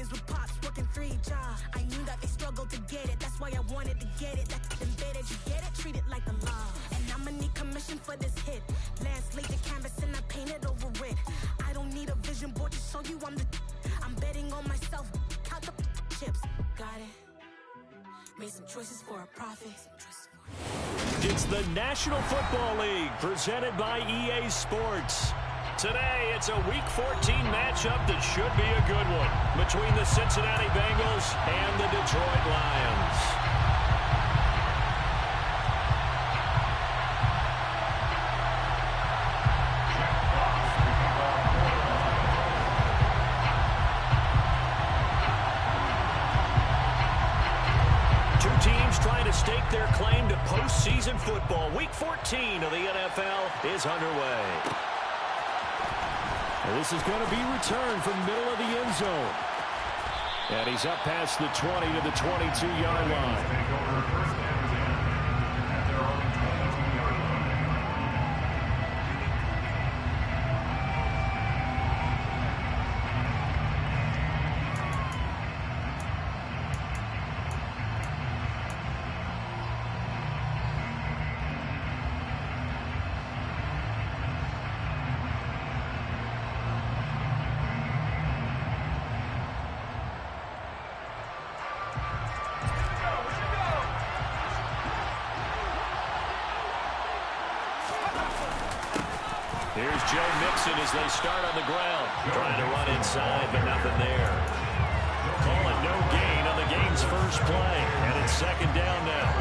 mornings with pops, working 3 jobs. I knew that they struggled to get it, that's why I wanted to get it. That's embedded, you get it? Treat it like a law. And I'ma need commission for this hit. Lance laid the canvas and I painted over it. I don't need a vision board to show you I'm betting on myself, count the chips. Got it. Made some choices for a profit. It's the National Football League presented by EA Sports. Today, it's a Week 14 matchup that should be a good one between the Cincinnati Bengals and the Detroit Lions. Trying to stake their claim to postseason football. Week 14 of the NFL is underway. This is going to be returned from middle of the end zone. And he's up past the 20 to the 22-yard line. Here's Joe Mixon as they start on the ground. Trying to run inside, but nothing there. Call it no gain on the game's first play. And it's second down now.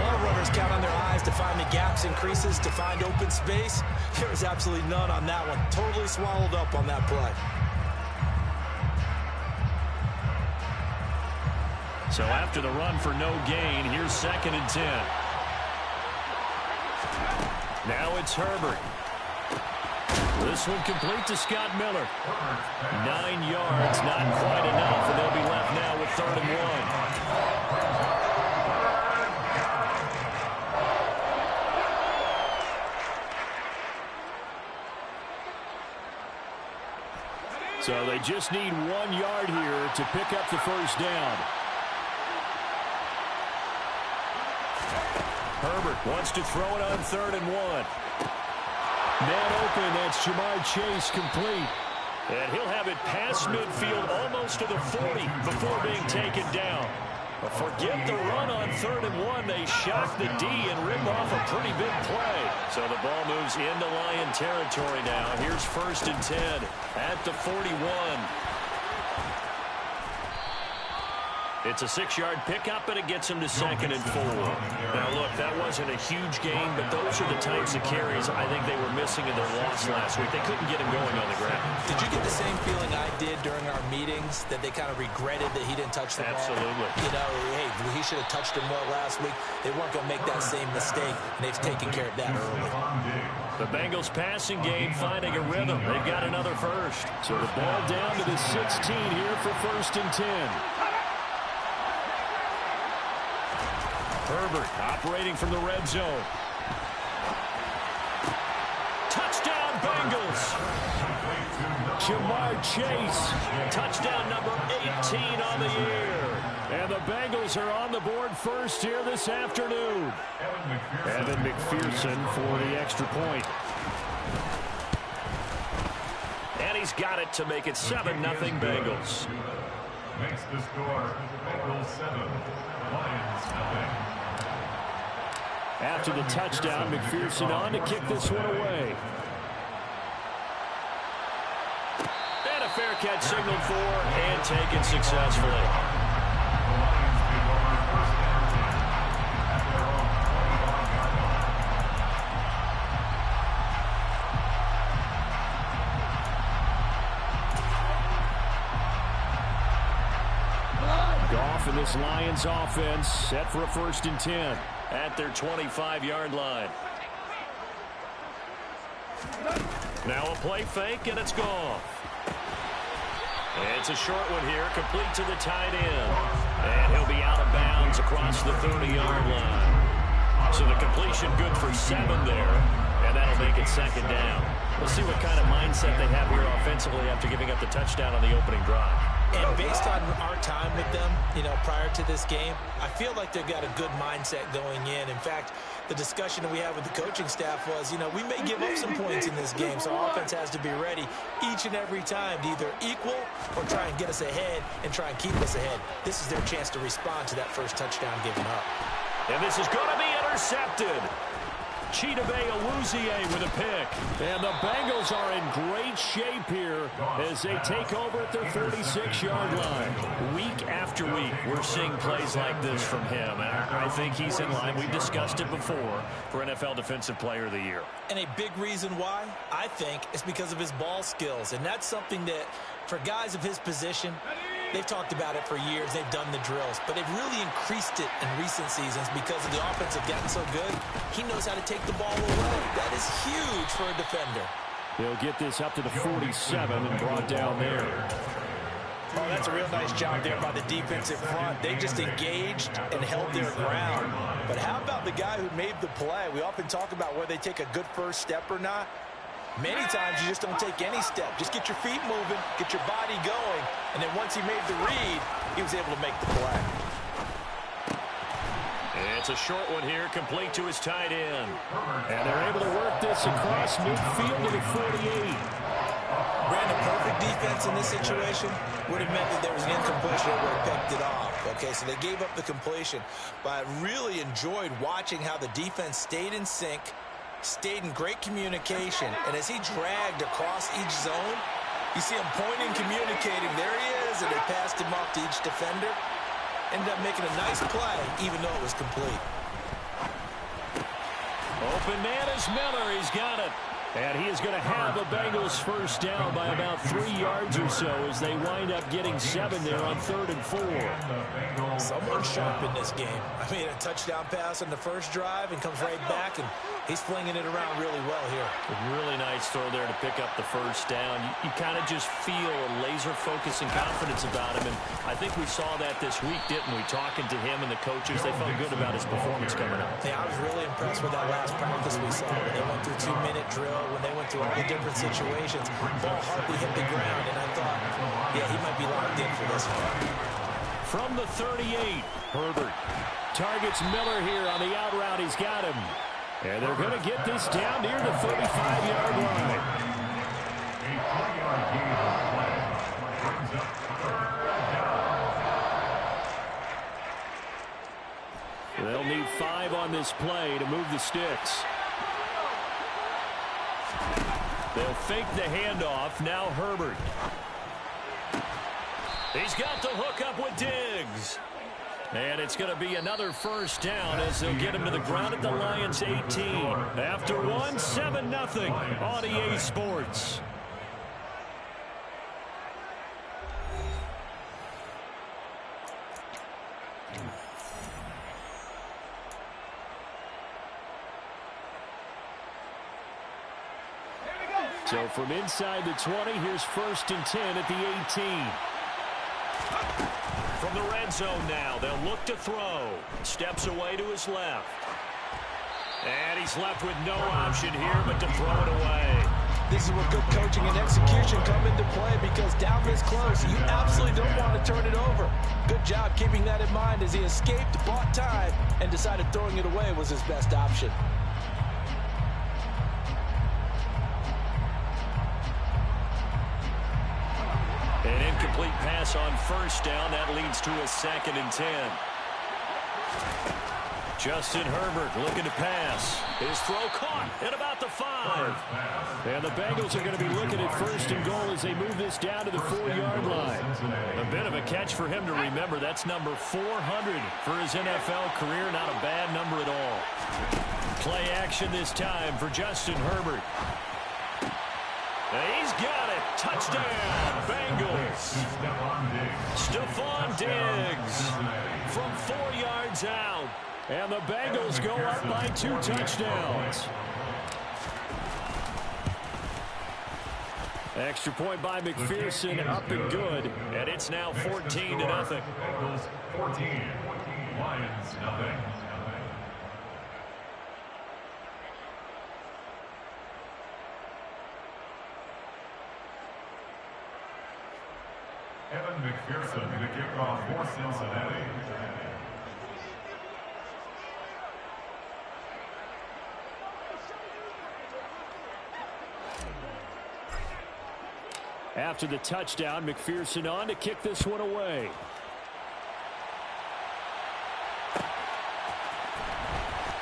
All runners count on their eyes to find the gaps and creases, to find open space. There was absolutely none on that one. Totally swallowed up on that play. So after the run for no gain, here's 2nd and 10. Now it's Herbert. This one complete to Scott Miller. 9 yards, not quite enough, and they'll be left now with 3rd and 1. So they just need 1 yard here to pick up the first down. Herbert wants to throw it on 3rd and 1. Man open, that's Ja'Marr Chase complete. And he'll have it past midfield almost to the 40 before being taken down. But forget the run on 3rd and 1. They shock the D and rip off a pretty big play. So the ball moves into Lion territory now. Here's 1st and 10 at the 41. It's a 6-yard pickup, and it gets him to 2nd and 4. Now, look, that wasn't a huge gain, but those are the types of carries I think they were missing in their loss last week. They couldn't get him going on the ground. Did you get the same feeling I did during our meetings, that they kind of regretted that he didn't touch the ball? Absolutely. You know, hey, he should have touched it more last week. They weren't going to make that same mistake, and they've taken care of that early. The Bengals passing game finding a rhythm. They've got another first. So the ball down to the 16 here for 1st and 10. Herbert operating from the red zone. Touchdown, Bengals. Ja'Marr Chase. Touchdown number 18 on the year. And the Bengals are on the board first here this afternoon. Evan McPherson for the extra point. And he's got it to make it 7-0 Bengals. Makes the score Bengals 7, Lions 0. After the touchdown, McPherson on to kick this one away. And a fair catch signaled for and taken successfully. Goff and this Lions offense set for a 1st and 10. At their 25-yard line. Now a play fake, and it's gone. It's a short one here, complete to the tight end. And he'll be out of bounds across the 30-yard line. So the completion good for 7 there, and that'll make it 2nd down. We'll see what kind of mindset they have here offensively after giving up the touchdown on the opening drive. And based on our time with them, prior to this game, I feel like they've got a good mindset going in. In fact, the discussion that we had with the coaching staff was, we may give up some points in this game, so our offense has to be ready each and every time to either equal or try and get us ahead and try and keep us ahead. This is their chance to respond to that first touchdown given up. And this is going to be intercepted. Chidobe Awuzie with a pick. And the Bengals are in great shape here as they take over at their 46-yard line. Week after week, we're seeing plays like this from him. And I think he's in line. We've discussed it before for NFL Defensive Player of the Year. And a big reason why, I think, is because of his ball skills. And that's something that, for guys of his position, they've talked about it for years. They've done the drills. But they've really increased it in recent seasons because of the offense have gotten so good. He knows how to take the ball away. That is huge for a defender. He'll get this up to the 47 and brought down there. Oh, that's a real nice job there by the defensive front. They just engaged and held their ground. But how about the guy who made the play? We often talk about whether they take a good first step or not. Many times you just don't take any step. Just get your feet moving, get your body going, and then once he made the read, he was able to make the play. It's a short one here, complete to his tight end. And they're able to work this across midfield to the 48. Brandon, perfect defense in this situation would have meant that there was an incompletion that would have picked it off. Okay, so they gave up the completion. But I really enjoyed watching how the defense stayed in sync, stayed in great communication, and as he dragged across each zone, you see him pointing, communicating. There he is, and they passed him off to each defender. Ended up making a nice play, even though it was complete. Open man is Miller. He's got it. And he is going to have the Bengals first down by about 3 yards or so as they wind up getting 7 there on 3rd and 4. Someone sharp in this game. I mean, a touchdown pass on the first drive and comes right back, and he's flinging it around really well here. A really nice throw there to pick up the first down. You kind of just feel a laser focus and confidence about him, and I think we saw that this week, didn't we? Talking to him and the coaches, they felt good about his performance coming up. Yeah, I was really impressed with that last practice we saw when they went through 2-minute drill, when they went through all the different situations. Ball hardly hit the ground, and I thought, yeah, he might be locked in for this one. From the 38, Herbert targets Miller here on the out route. He's got him. And they're going to get this down near the 35-yard line. A 20-yard gain on the play brings up 3rd down. They'll need 5 on this play to move the sticks. They'll fake the handoff. Now Herbert. He's got the hook up with Diggs. And it's going to be another first down as they'll get him to the ground at the Lions 18. After one, 7-0 on EA Sports. So from inside the 20, here's 1st and 10 at the 18. From the red zone now, they'll look to throw. Steps away to his left. And he's left with no option here but to throw it away. This is where good coaching and execution come into play because down this close, you absolutely don't want to turn it over. Good job keeping that in mind as he escaped, bought time, and decided throwing it away was his best option. An incomplete pass on first down. That leads to a 2nd and 10. Justin Herbert looking to pass. His throw caught at about the 5. And the Bengals are going to be looking at 1st and goal as they move this down to the 4-yard line. A bit of a catch for him to remember. That's number 400 for his NFL career. Not a bad number at all. Play action this time for Justin Herbert. He's got it. Touchdown, Bengals. Stephon Diggs from 4 yards out. And the Bengals go up by 2 touchdowns. Extra point by McPherson, up and good. And it's now 14-0. Bengals 14, Lions 0. Evan McPherson, the kickoff for Cincinnati. After the touchdown, McPherson on to kick this one away.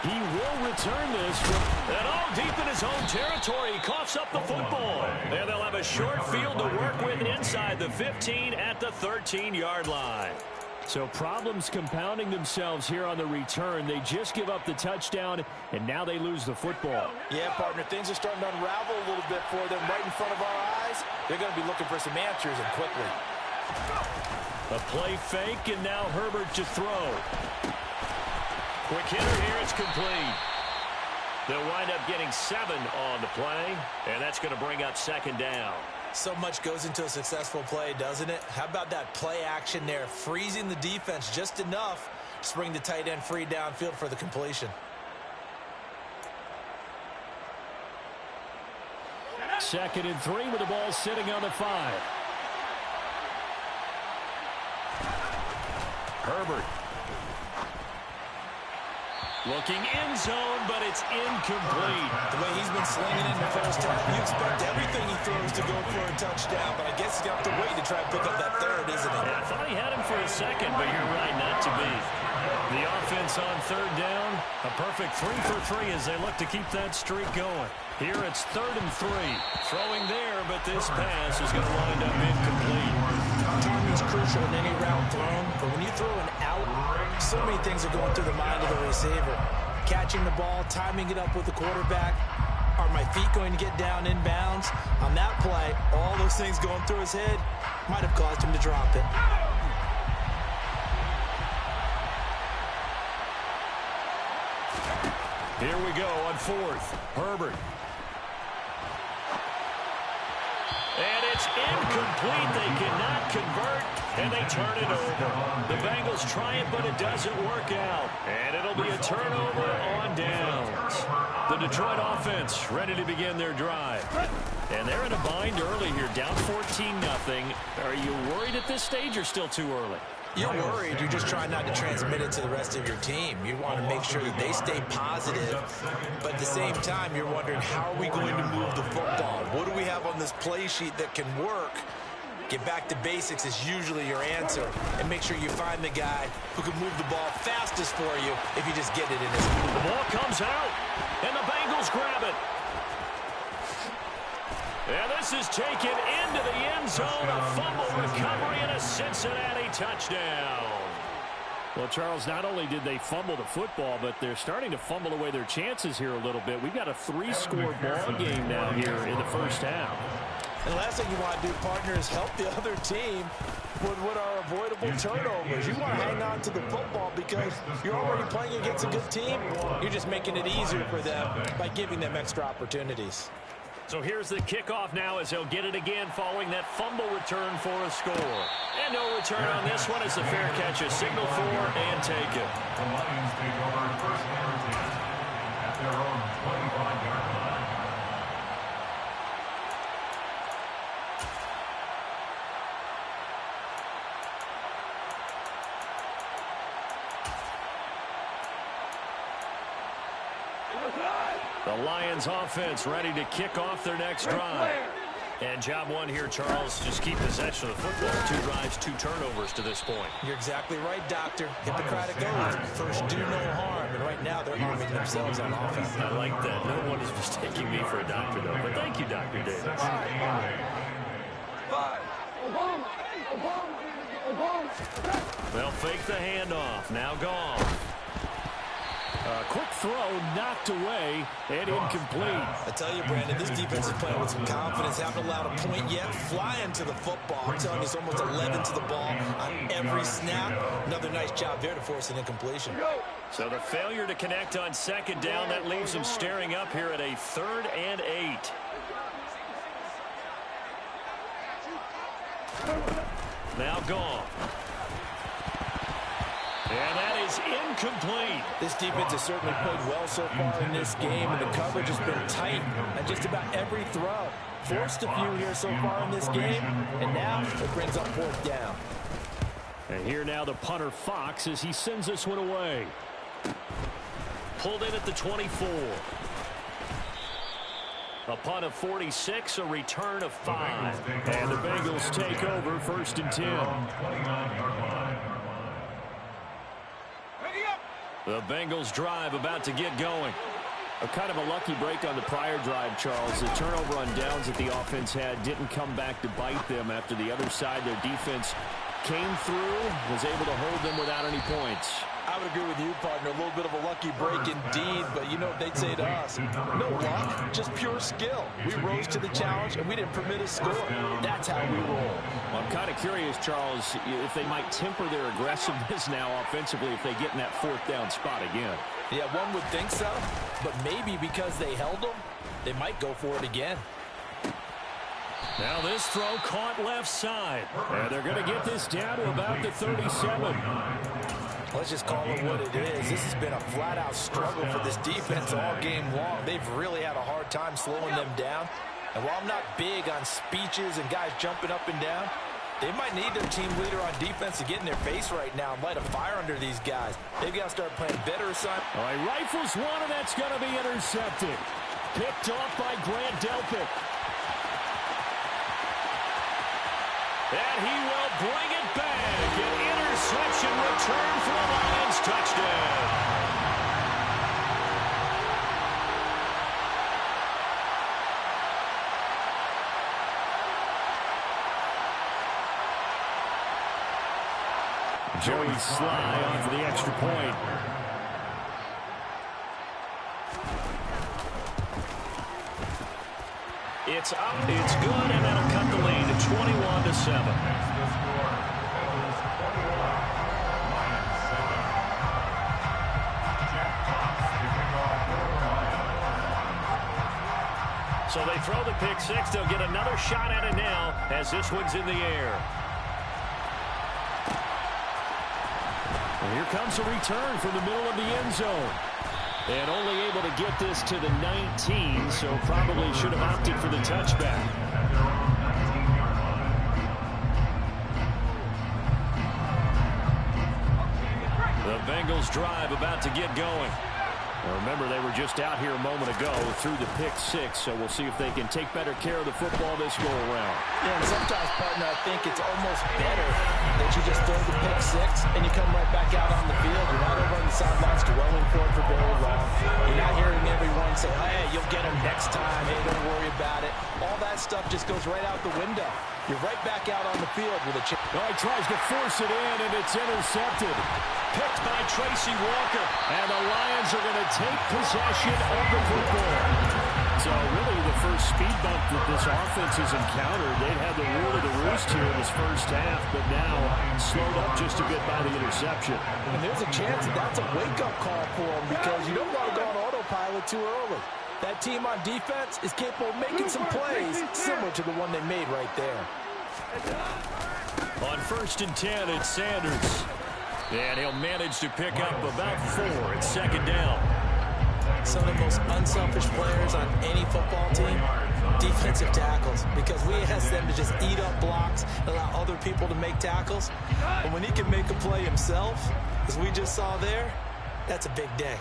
He will return this. And all deep in his own territory, he coughs up the football. And they'll have a short field to work with inside the 15 at the 13-yard line. So problems compounding themselves here on the return. They just give up the touchdown, and now they lose the football. Yeah, partner, things are starting to unravel a little bit for them right in front of our eyes. They're going to be looking for some answers, and quickly. A play fake, and now Herbert to throw. Quick hitter here, it's complete. They'll wind up getting 7 on the play, and that's going to bring up second down. So much goes into a successful play, doesn't it? How about that play action there, freezing the defense just enough to bring the tight end free downfield for the completion. Second and 3 with the ball sitting on the 5. Herbert. Looking end zone, but it's incomplete. The way he's been slinging in the first half, you expect everything he throws to go for a touchdown, but I guess he's going to have to wait to try and pick up that third, isn't he? Yeah, I thought he had him for a second, but you're right, not to be. The offense on third down, a perfect 3 for 3 as they look to keep that streak going. Here it's 3rd and 3. Throwing there, but this pass is going to wind up incomplete. Timing is crucial in any route thrown, but when you throw an out, so many things are going through the mind of the receiver. Catching the ball, timing it up with the quarterback. Are my feet going to get down in bounds? On that play, all those things going through his head might have caused him to drop it. Here we go on 4th. Herbert. And it's incomplete. They cannot convert, and they turn it over. The Bengals try it, but it doesn't work out. And it'll be a turnover on downs. The Detroit offense ready to begin their drive. And they're in a bind early here, down 14-0. Are you worried at this stage or still too early? You're worried. You're just trying not to transmit it to the rest of your team. You want to make sure that they stay positive, but at the same time, you're wondering, how are we going to move the football? What do we have on this play sheet that can work? Get back to basics is usually your answer, and make sure you find the guy who can move the ball fastest for you if you just get it in his hand. The ball comes out, and the Bengals grab it. And this is taken into the end zone. A fumble recovery and a Cincinnati touchdown. Well, Charles, not only did they fumble the football, but they're starting to fumble away their chances here a little bit. We've got a 3-score ball game now here in the first half. And the last thing you want to do, partner, is help the other team with what are avoidable turnovers. You want to hang on to the football because you're already playing against a good team. You're just making it easier for them by giving them extra opportunities. So here's the kickoff now as they'll get it again following that fumble return for a score. And no return on this one as the fair catch is signaled for and taken. The Lions take over first and 10 at their own 25-yard line. The Lions offense ready to kick off their next drive. And job one here, Charles, just keep possession of the football. 2 drives, 2 turnovers to this point. You're exactly right, Doctor. Hippocratic oath. First, do no harm. And right now, they're harming themselves on offense. I like that. No one is mistaking me for a doctor, though. But thank you, Dr. Davis. They'll fake the handoff. Now gone. Quick throw knocked away and incomplete. I tell you, Brandon, this defense is playing with some confidence. Haven't allowed a point yet. Flying to the football. I'm telling you, it's almost 11 to the ball on every snap. Another nice job there to force an incompletion. So the failure to connect on second down, that leaves them staring up here at a 3rd and 8. Now gone. And that is incomplete. This defense has certainly played well so far in this game, and the coverage has been tight on just about every throw. forced a few here so far in this game, and now it brings up 4th down. And here now the punter Fox as he sends this one away. Pulled in at the 24. A punt of 46, a return of 5. And the Bengals take over 1st and 10. The Bengals drive about to get going. A kind of a lucky break on the prior drive, Charles. The turnover on downs that the offense had didn't come back to bite them after the other side. Their defense came through, was able to hold them without any points. I would agree with you, partner. A little bit of a lucky break indeed, but you know what they'd say to us? No luck, just pure skill. We rose to the challenge, and we didn't permit a score. That's how we roll. Well, I'm kind of curious, Charles, if they might temper their aggressiveness now offensively if they get in that 4th down spot again. Yeah, one would think so, but maybe because they held them, they might go for it again. Now this throw caught left side. And they're going to get this down to about the 37. Let's just call it what it is. This has been a flat-out struggle for this defense all game long. They've really had a hard time slowing them down. And while I'm not big on speeches and guys jumping up and down, they might need their team leader on defense to get in their face right now and light a fire under these guys. They've got to start playing better assignments. All right, rifles one, and that's going to be intercepted. Picked off by Grant Delpit. And he will bring it back. An interception return for the Lions. Touchdown. Joey Sly on for the extra point. It's up, it's good, and that'll cut the lead to 21-7. So they throw the pick six. They'll get another shot at it now as this one's in the air. And here comes a return from the middle of the end zone. And only able to get this to the 19, so probably should have opted for the touchback. The Bengals drive about to get going. Now remember, they were just out here a moment ago through the pick six, so we'll see if they can take better care of the football this go-around. Yeah, and sometimes, partner, I think it's almost better that you just throw the pick six and you come right back out on the field. You're not over on the sidelines dwelling for it for very long. You're not hearing everyone say, hey, you'll get him next time. Hey, don't worry about it. All that stuff just goes right out the window. You're right back out on the field with a chance. Oh, he tries to force it in, and it's intercepted. Picked by Tracy Walker. And the Lions are going to take possession of the football. So really the first speed bump that this offense has encountered. They'd had the rule of the roost here in this first half, but now slowed up just a bit by the interception. And there's a chance that that's a wake-up call for them because you don't want to go on autopilot too early. That team on defense is capable of making some plays similar to the one they made right there. On 1st and 10, it's Sanders. And he'll manage to pick up about 4. It's 2nd down. Some of the most unselfish players on any football team, defensive tackles, because we ask them to just eat up blocks, allow other people to make tackles. But when he can make a play himself, as we just saw there, that's a big day.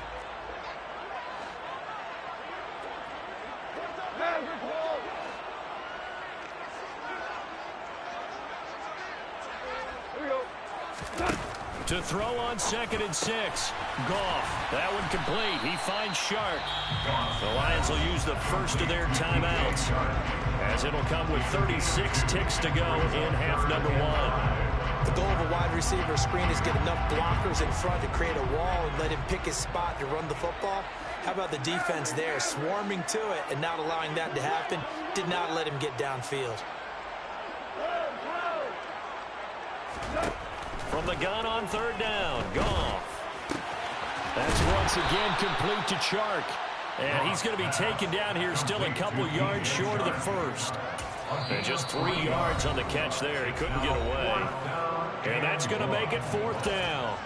To throw on 2nd and 6. Goff. That one complete. He finds Shark. The Lions will use the first of their timeouts, as it'll come with 36 ticks to go in half number 1. The goal of a wide receiver screen is get enough blockers in front to create a wall and let him pick his spot to run the football. How about the defense there, swarming to it and not allowing that to happen? Did not let him get downfield. From the gun on 3rd down, Goff. That's once again complete to Chark. And he's going to be taken down here still a couple yards short of the first. And just 3 yards on the catch there. He couldn't get away. And that's going to make it 4th down.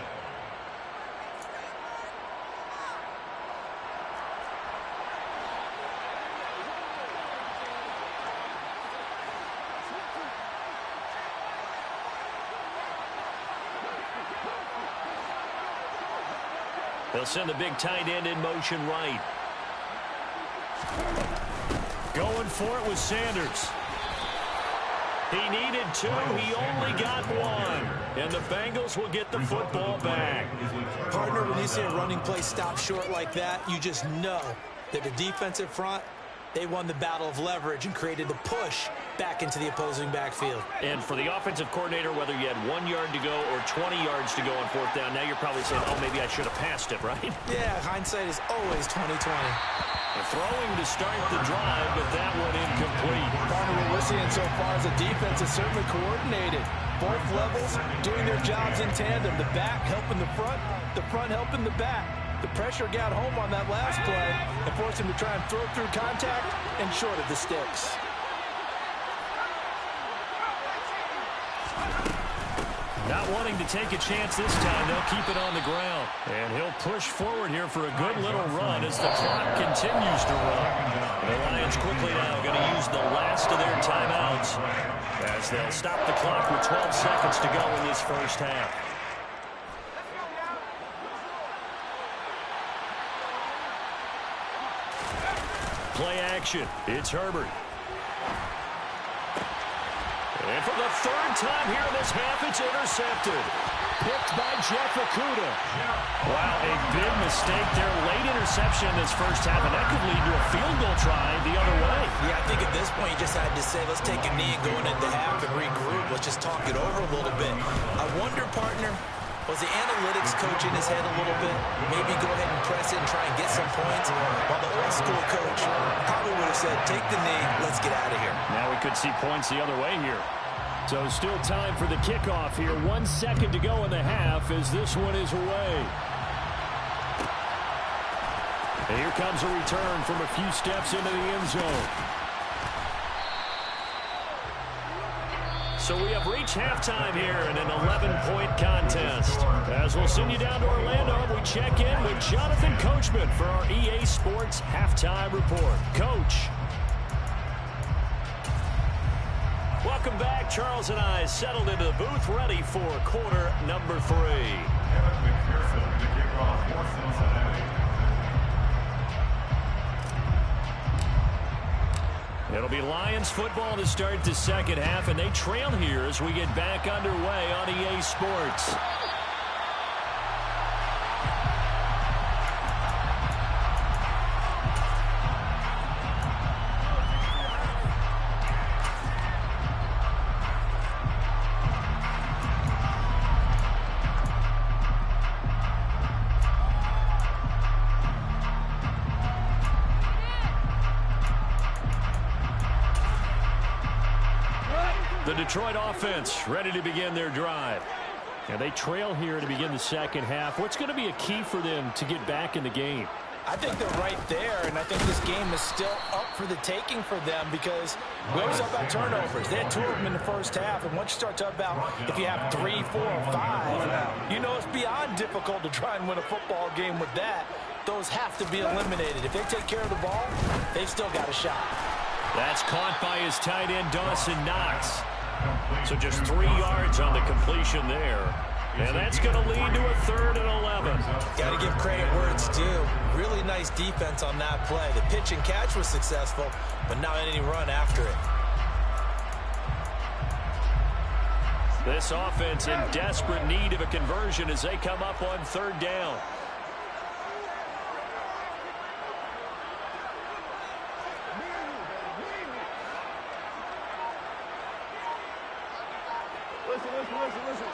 They'll send the big tight end in motion right. Going for it with Sanders. He needed 2. He only got 1. And the Bengals will get the football back. Partner, when you see a running play stop short like that, you just know that the defensive front, they won the battle of leverage and created the push back into the opposing backfield. And for the offensive coordinator, whether you had 1 yard to go or 20 yards to go on 4th down, now you're probably saying, oh, maybe I should have passed it, right? Yeah, hindsight is always 20/20. Throwing to start the drive, but that one incomplete. Partner, what we're seeing so far is the defense is certainly coordinated. Both levels doing their jobs in tandem. The back helping the front helping the back. The pressure got home on that last play and forced him to try and throw through contact and short of the sticks. Not wanting to take a chance this time, they'll keep it on the ground. And he'll push forward here for a good little run as the clock continues to run. The Lions quickly now going to use the last of their timeouts as they'll stop the clock with 12 seconds to go in this first half. Play action. It's Herbert. And for the 3rd time here in this half, it's intercepted. Picked by Jeff Okudah. Wow, a big mistake there. Late interception in this first half, and that could lead to a field goal try the other way. Yeah, I think at this point you just had to say, let's take a knee and go into half and regroup. Let's just talk it over a little bit. I wonder, partner, was the analytics coach in his head a little bit? Maybe go ahead and press it and try and get some points? While the old school coach probably would have said, take the knee, let's get out of here. Now we could see points the other way here. So still time for the kickoff here. 1 second to go in the half as this one is away. And here comes a return from a few steps into the end zone. So we have reached halftime here in an 11-point contest. As we'll send you down to Orlando, we check in with Jonathan Coachman for our EA Sports Halftime Report. Coach. Welcome back. Charles and I settled into the booth, ready for quarter number 3. Kevin McPherson to kick off for Cincinnati. It'll be Lions football to start the second half, and they trail here as we get back underway on EA Sports. The Detroit offense ready to begin their drive. And they trail here to begin the second half. What's going to be a key for them to get back in the game? I think they're right there, and I think this game is still up for the taking for them because we always talk about turnovers. They had 2 of them in the first half, and once you start talking about if you have 3, 4, or 5, you know it's beyond difficult to try and win a football game with that. Those have to be eliminated. If they take care of the ball, they've still got a shot. That's caught by his tight end, Dawson Knox. So just 3 yards on the completion there. And that's going to lead to a 3rd and 11. Got to give credit where it's due. Really nice defense on that play. The pitch and catch was successful, but not any run after it. This offense in desperate need of a conversion as they come up on 3rd down. Listen.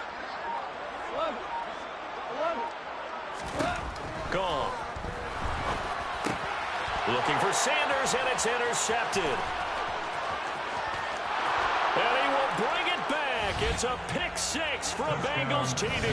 Gone. Looking for Sanders, and it's intercepted. And he will bring it back. It's a pick 6 for a Bengals TD.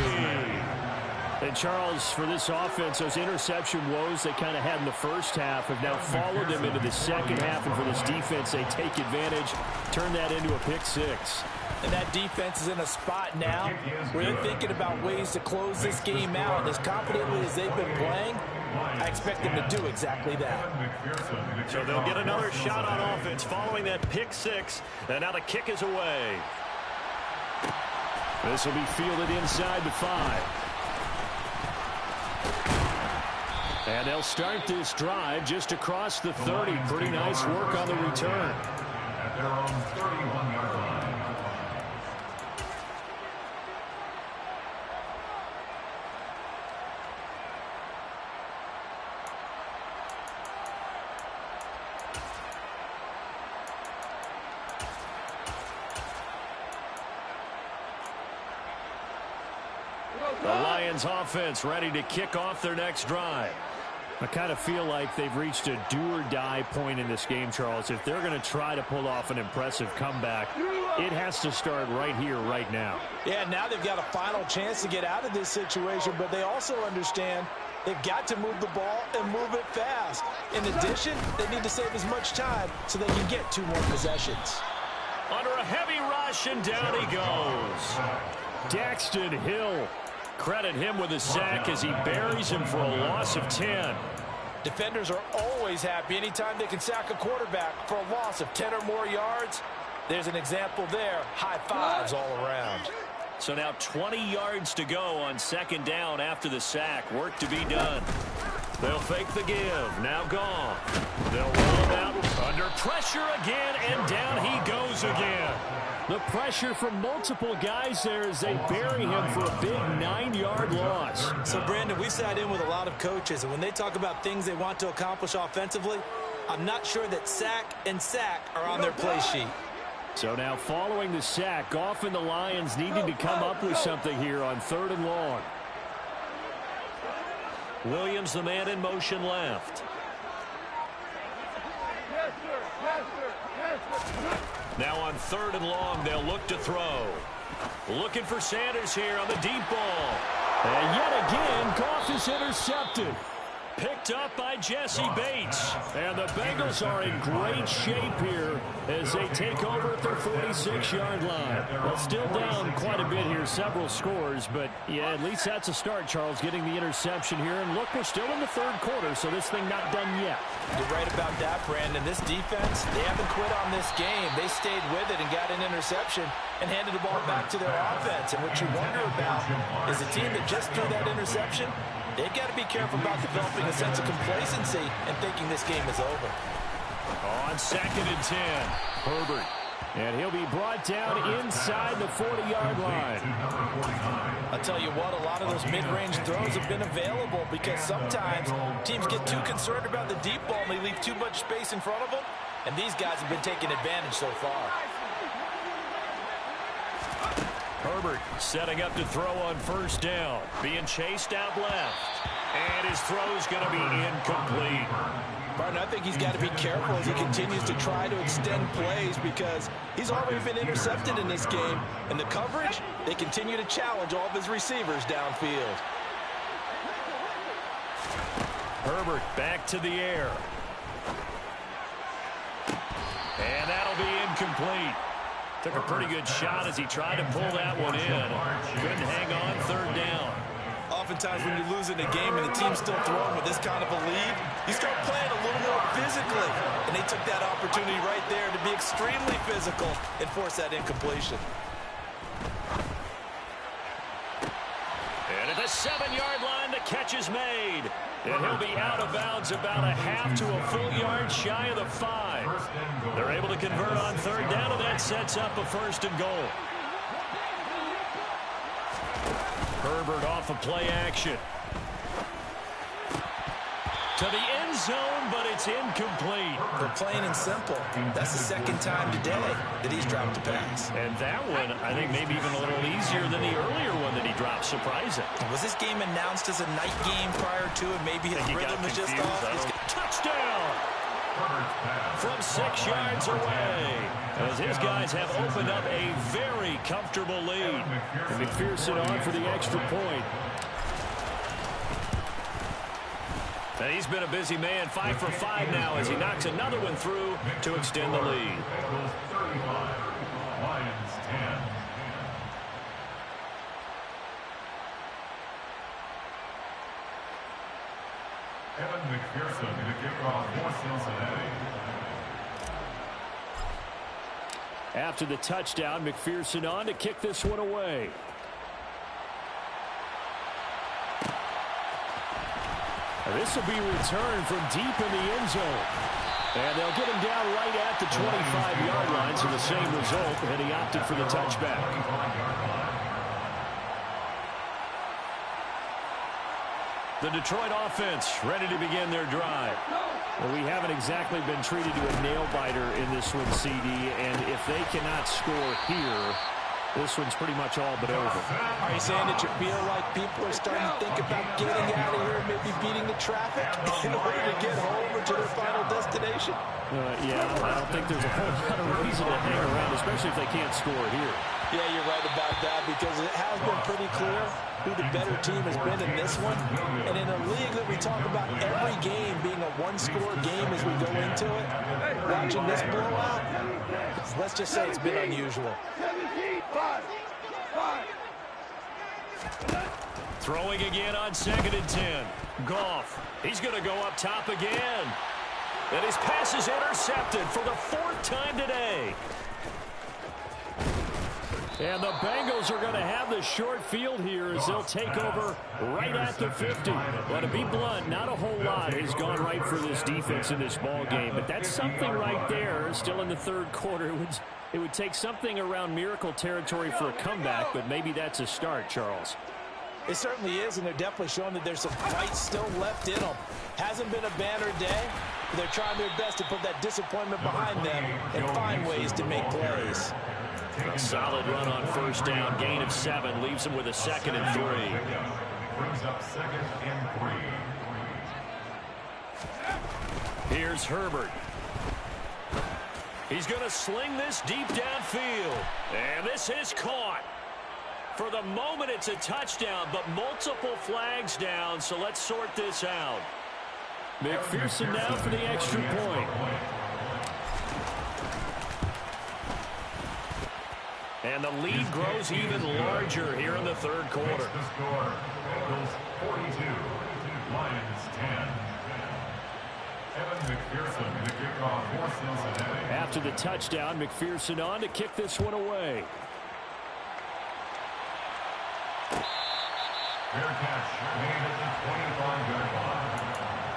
And Charles, for this offense, those interception woes they kind of had in the first half have now followed them into the second half. And for this defense, they take advantage, turn that into a pick 6. And that defense is in a spot now where they're thinking about ways to close this game out. As confidently as they've been playing, I expect them to do exactly that. So they'll get another shot on offense following that pick 6. And now the kick is away. This will be fielded inside the 5. And they'll start this drive just across the 30. Pretty nice work on the return. At their own 31-yard line. The Lions offense ready to kick off their next drive. I kind of feel like they've reached a do-or-die point in this game, Charles. If they're going to try to pull off an impressive comeback, it has to start right here, right now. Yeah, now they've got a final chance to get out of this situation, but they also understand they've got to move the ball and move it fast. In addition, they need to save as much time so they can get 2 more possessions. Under a heavy rush, and down he goes. Daxton Hill. Credit him with a sack as he buries him for a loss of 10. Defenders are always happy anytime they can sack a quarterback for a loss of 10 or more yards. There's an example there. High fives all around. So now 20 yards to go on second down after the sack. Work to be done. They'll fake the give. Now gone. They'll roll him out under pressure again, and down he goes again. The pressure from multiple guys there as they bury him for a big 9-yard loss. So, Brandon, we've sat in with a lot of coaches, and when they talk about things they want to accomplish offensively, I'm not sure that sack and sack are on their play sheet. So now following the sack, Goff and the Lions needing to come up with something here on 3rd and long. Williams, the man in motion left. Now on 3rd and long, they'll look to throw. Looking for Sanders here on the deep ball. And yet again, Goff is intercepted. Picked up by Jesse Bates. And the Bengals are in great shape here as they take over at their 46-yard line. Well, still down quite a bit here, several scores, but yeah, at least that's a start, Charles, getting the interception here. And look, we're still in the 3rd quarter, so this thing not done yet. You're right about that, Brandon. This defense, they haven't quit on this game. They stayed with it and got an interception and handed the ball back to their offense. And what you wonder about is a team that just threw that interception, they've got to be careful about developing a sense of complacency and thinking this game is over. On 2nd and 10, Herbert. And he'll be brought down inside the 40-yard line. I'll tell you what, a lot of those mid-range throws have been available because sometimes teams get too concerned about the deep ball and they leave too much space in front of them. And these guys have been taking advantage so far. Herbert setting up to throw on 1st down. Being chased out left. And his throw's going to be incomplete. Martin, I think he's got to be careful as he continues to try to extend plays because he's already been intercepted in this game. And the coverage, they continue to challenge all of his receivers downfield. Herbert back to the air. And that'll be incomplete. Took a pretty good shot as he tried to pull that one in. Couldn't hang on 3rd down. Oftentimes when you lose in a game and the team's still throwing with this kind of a lead, you start playing a little more physically. And they took that opportunity right there to be extremely physical and force that incompletion. And at the 7-yard line, the catch is made. And he'll be out of bounds about a half to a full yard shy of the 5. They're able to convert on 3rd down, and that sets up a 1st and goal. Herbert off of play action. To the end zone, but it's incomplete. For plain and simple, that's the 2nd time today that he's dropped a pass. And that one, I think, maybe even a little easier than the earlier one that he dropped. Surprising. Was this game announced as a night game prior to it? Maybe his rhythm was just off. Touchdown! From 6 yards away, as his guys have opened up a very comfortable lead. And McPherson on for the extra point. And he's been a busy man, 5 for 5 now as he knocks another one through to extend the lead. Lions 10. Evan McPherson to kick off for Cincinnati. After the touchdown, McPherson on to kick this one away. 2 This will be returned from deep in the end zone. And they'll get him down right at the 25-yard line, so the same result, and he opted for the touchback. The Detroit offense ready to begin their drive. Well, we haven't exactly been treated to a nail-biter in this one, CD, and if they cannot score here, this one's pretty much all but over. Are you saying that you feel like people are starting to think about getting out of here and maybe beating the traffic in order to get home or to their final destination? Yeah, I don't think there's a whole lot of reason to hang around, especially if they can't score here. Yeah, you're right about that because it has been pretty clear who the better team has been in this one. And in a league that we talk about every game being a one-score game as we go into it, watching this blowout, let's just say it's been unusual. Throwing again on 2nd and 10. Goff. He's going to go up top again. And his pass is intercepted for the 4th time today. And the Bengals are going to have the short field here as they'll take over right at the 50. But to be blunt, not a whole lot has gone right for this defense in this ball game. But that's something right there. Still in the 3rd quarter. It would take something around miracle territory for a comeback, but maybe that's a start, Charles. It certainly is, and they're definitely showing that there's some fight still left in them. Hasn't been a banner day, but they're trying their best to put that disappointment behind them and find ways to make plays. A solid run on 1st down, gain of 7, leaves them with a 2nd and 3. Brings up 2nd and 3. Here's Herbert. He's going to sling this deep downfield. And this is caught. For the moment, it's a touchdown, but multiple flags down, so let's sort this out. McPherson now for the extra point. And the lead grows even larger here in the 3rd quarter. The score, Bengals 42, Lions 10. Evan McPherson, the kickoff for Cincinnati. After the touchdown, McPherson on to kick this one away. Fair catch made at the 25-yard line.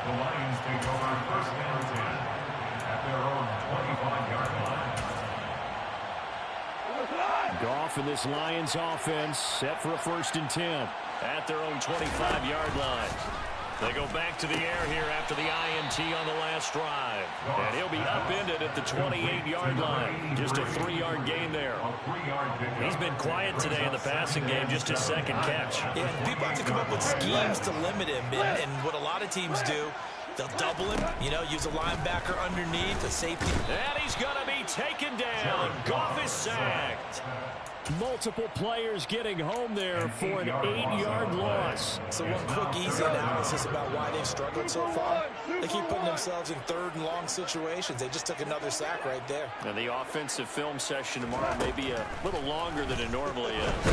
The Lions take over 1st and 10 at their own 25-yard line. Goff and this Lions offense set for a 1st and 10. At their own 25-yard line. They go back to the air here after the INT on the last drive. And he'll be upended at the 28-yard line. Just a 3-yard gain there. He's been quiet today in the passing game, just his 2nd catch. Yeah, people have to come up with schemes to limit him. And what a lot of teams do, they'll double him, use a linebacker underneath, a safety. And he's going to be taken down. Goff is sacked. Multiple players getting home there for an 8-yard loss. So one quick, easy analysis about why they've struggled so far. They keep putting themselves in 3rd and long situations. They just took another sack right there. And the offensive film session tomorrow may be a little longer than it normally is.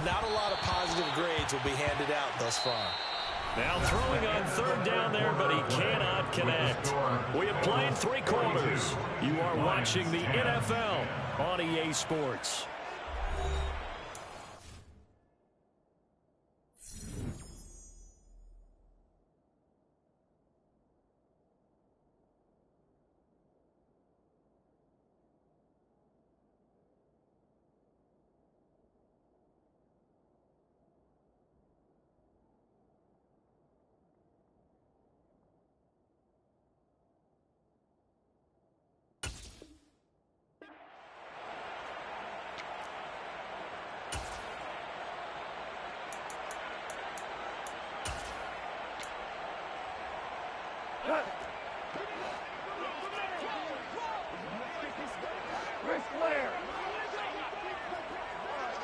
Not a lot of positive grades will be handed out thus far. Now throwing on 3rd down there, but he cannot connect. We have played 3 quarters. You are watching the NFL on EA Sports.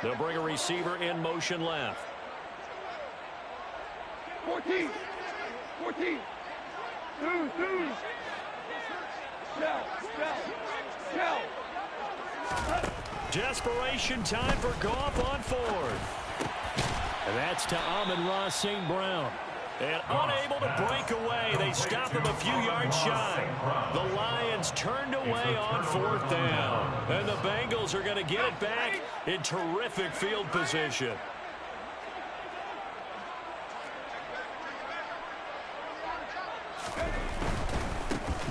They'll bring a receiver in motion left. 14. 14. 2. Shell. Desperation time for Goff on 4th. And that's to Amon-Ra St. Brown. And unable to break away, they stop him a few yards shy. The Lions turned away on 4th down. And the Bengals are going to get it back in terrific field position.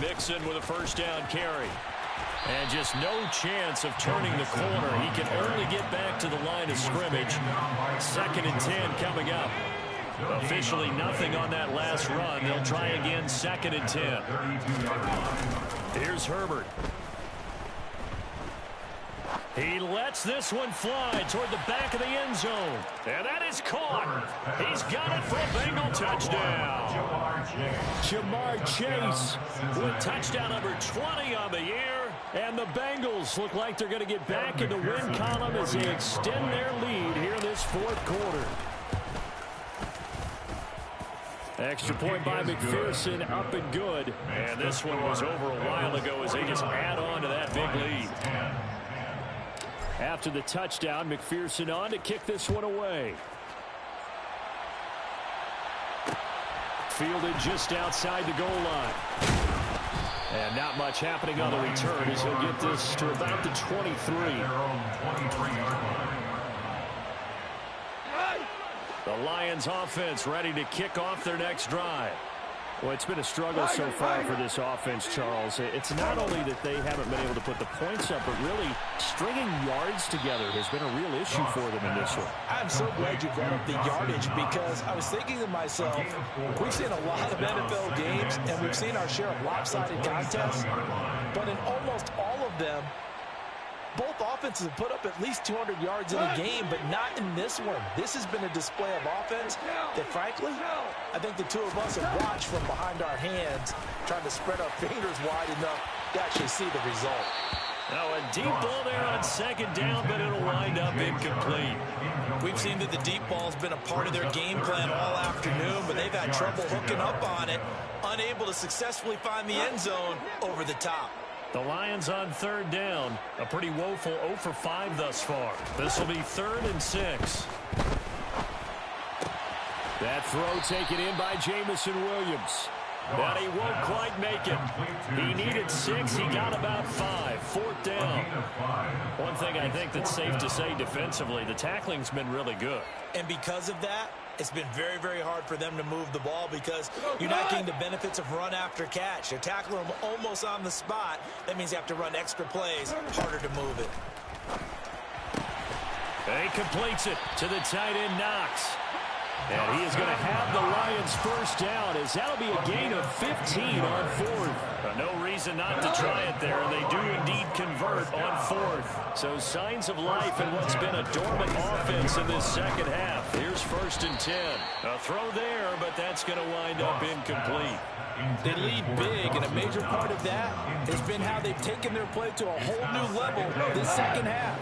Mixon with a first down carry. And just no chance of turning the corner. He can only get back to the line of scrimmage. 2nd and 10 coming up. Officially nothing on that last run. They'll try again, 2nd and 10. Here's Herbert. He lets this one fly toward the back of the end zone. And that is caught. He's got it for a Bengal touchdown. Jamar Chase with touchdown number 20 on the year. And the Bengals look like they're going to get back in the win column as they extend their lead here in this 4th quarter. Extra point by McPherson, up and good. And this one was over a while ago as they just add on to that big lead. After the touchdown, McPherson on to kick this one away. Fielded just outside the goal line. And not much happening on the return as he'll get this to about the 23. The Lions offense ready to kick off their next drive. Well, it's been a struggle so far for this offense, Charles. It's not only that they haven't been able to put the points up, but really stringing yards together has been a real issue for them in this one. I'm so glad you brought up the yardage because I was thinking to myself, we've seen a lot of NFL games and we've seen our share of lopsided contests, but in almost all of them, both offenses have put up at least 200 yards in a game, but not in this one. This has been a display of offense that, frankly, I think the two of us have watched from behind our hands, trying to spread our fingers wide enough to actually see the result. Now a deep ball there on 2nd down, but it'll wind up incomplete. We've seen that the deep ball's been a part of their game plan all afternoon, but they've had trouble hooking up on it, unable to successfully find the end zone over the top. The Lions on 3rd down. A pretty woeful 0 for 5 thus far. This will be 3rd and 6. That throw taken in by Jamison Williams. But he won't quite make it. He needed 6. He got about 5. 4th down. One thing I think that's safe to say defensively, the tackling's been really good. And because of that, it's been very, very hard for them to move the ball because you're not getting the benefits of run after catch. You're tackling them almost on the spot. That means you have to run extra plays, harder to move it. He completes it to the tight end, Knox. And he is going to have the Lions first down as that'll be a gain of 15 on 4th. No reason not to try it there, and they do indeed convert on 4th. So signs of life in what's been a dormant offense in this 2nd half. Here's 1st and 10. A throw there, but that's going to wind up incomplete. They lead big, and a major part of that has been how they've taken their play to a whole new level this 2nd half.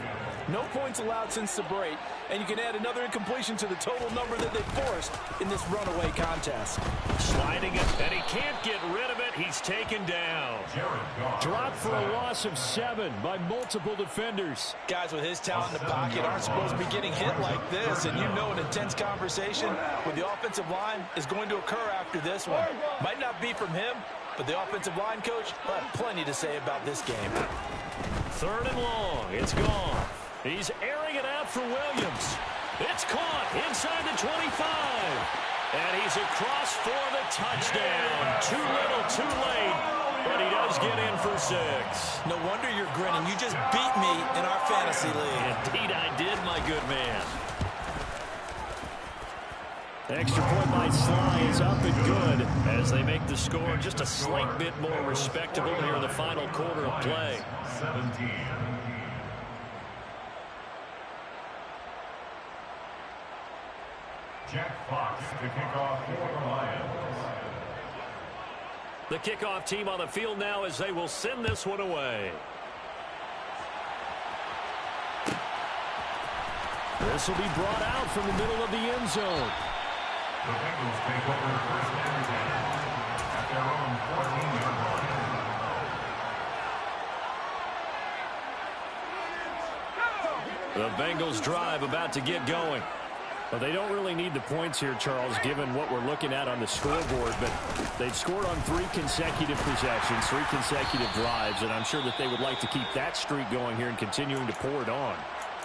No points allowed since the break, and you can add another incompletion to the total number that they forced in this runaway contest. Sliding it, and he can't get rid of it. He's taken down. Dropped for a loss of 7 by multiple defenders. Guys with his talent in the pocket aren't supposed to be getting hit like this, and you know an intense conversation with the offensive line is going to occur after this one. Might not be from him, but the offensive line coach will have plenty to say about this game. 3rd and long. It's gone. He's airing it out for Williams. It's caught inside the 25. And he's across for the touchdown. Too little, too late. But he does get in for 6. No wonder you're grinning. You just beat me in our fantasy league. Indeed I did, my good man. Extra point by Sly is up and good as they make the score just a slight bit more respectable here in the final quarter of play. 17. Jack Fox to kick off for the Lions. The kickoff team on the field now as they will send this one away. This will be brought out from the middle of the end zone. The Bengals take over first and 10 at their own 14-yard line. The Bengals drive about to get going. Well, they don't really need the points here, Charles, given what we're looking at on the scoreboard, but they've scored on 3 consecutive possessions, 3 consecutive drives, and I'm sure that they would like to keep that streak going here and continuing to pour it on.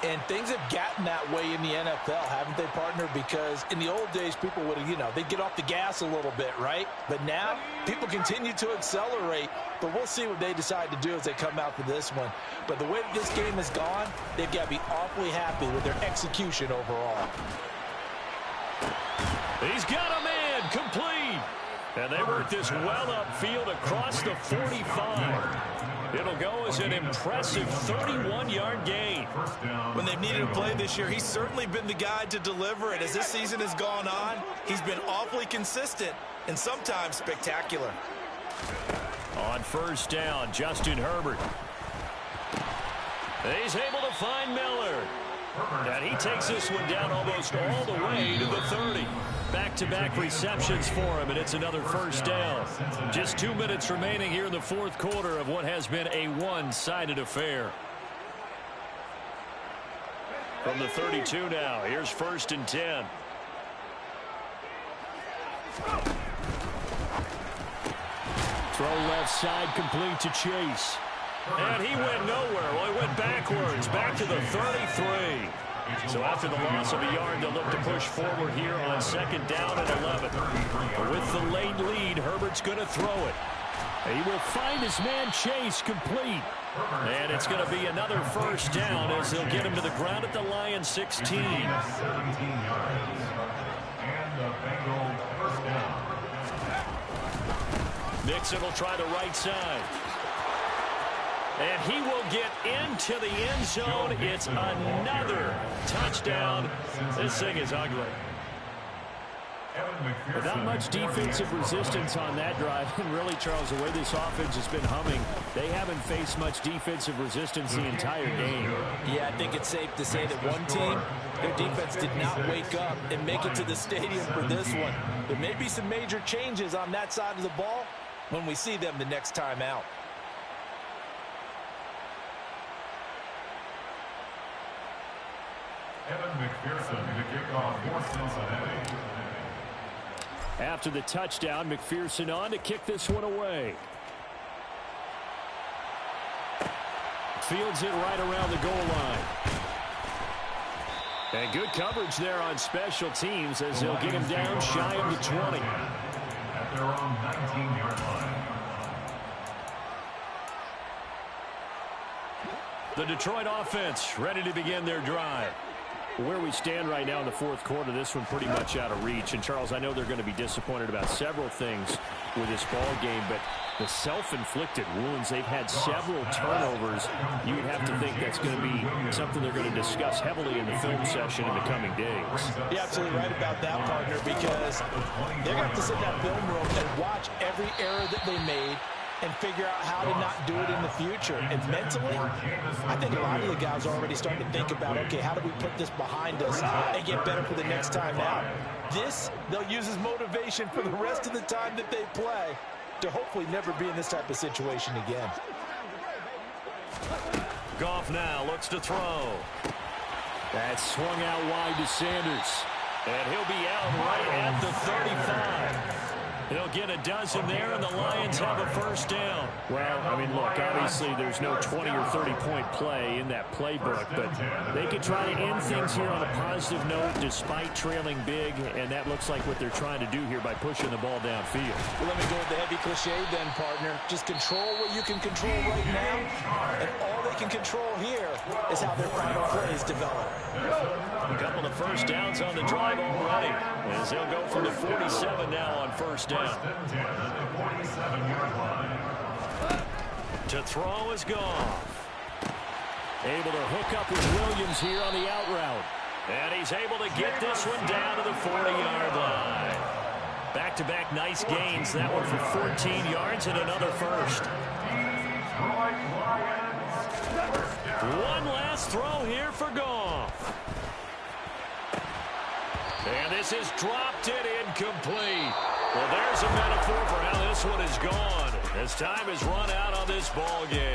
And things have gotten that way in the NFL, haven't they, partner? Because in the old days, people would have, they'd get off the gas a little bit, right? But now, people continue to accelerate. But we'll see what they decide to do as they come out for this one. But the way that this game has gone, they've got to be awfully happy with their execution overall. He's got a man complete. And they work this well upfield across the 45. It'll go as an impressive 31-yard gain. When they've needed a play this year, he's certainly been the guy to deliver it. As this season has gone on, he's been awfully consistent and sometimes spectacular. On first down, Justin Herbert. He's able to find Miller. And he takes this one down almost all the way to the 30. Back-to-back receptions for him, and it's another first down. Just 2 minutes remaining here in the fourth quarter of what has been a one-sided affair. From the 32 now, here's 1st and 10. Throw left side, complete to Chase. And he went nowhere. Well, he went backwards, back to the 33. So after the loss of a yard, they'll look to push forward here on 2nd down and 11. With the late lead, Herbert's going to throw it. He will find his man Chase complete. And it's going to be another first down as they'll get him to the ground at the Lions 16. 17 yards. And the Bengals first down. Mixon will try the right side. And he will get into the end zone. It's another touchdown. This thing is ugly. But not much defensive resistance on that drive. And really, Charles, the way this offense has been humming, they haven't faced much defensive resistance the entire game. Yeah, I think it's safe to say that one team, their defense did not wake up and make it to the stadium for this one. There may be some major changes on that side of the ball when we see them the next time out. Evan McPherson to kick off for Cincinnati. After the touchdown, McPherson on to kick this one away. Fields it right around the goal line. And good coverage there on special teams as they'll get him down shy of the 20. At their own 19-yard line. The Detroit offense ready to begin their drive. Where we stand right now in the fourth quarter, this one pretty much out of reach. And, Charles, I know they're going to be disappointed about several things with this ball game, but the self-inflicted wounds, they've had several turnovers. You would have to think that's going to be something they're going to discuss heavily in the film session in the coming days. You're absolutely right about that, partner, because they're going to have to sit in that film room and watch every error that they made and figure out how to not do it in the future. And mentally, I think a lot of the guys are already starting to think about, okay, how do we put this behind us and get better for the next time out? This, they'll use as motivation for the rest of the time that they play to hopefully never be in this type of situation again. Goff now looks to throw. That's swung out wide to Sanders. And he'll be out right at the 35. He'll get a dozen there, and the Lions have a first down. Well, I mean, look, obviously there's no 20 or 30-point play in that playbook, but they could try to end things here on a positive note despite trailing big, and that looks like what they're trying to do here by pushing the ball downfield. Well, let me go with the heavy cliche then, partner. Just control what you can control right now, and all they can control here is how their final plays develop. A couple of first downs on the drive already, as they'll go from the 47 now on first down. To throw is Goff. Able to hook up with Williams here on the out route. And he's able to get this one down to the 40-yard line. Back-to-back nice gains. That one for 14 yards and another first. One last throw here for Goff. And this is dropped it incomplete. Well, there's a metaphor for how this one is gone as time has run out on this ball game.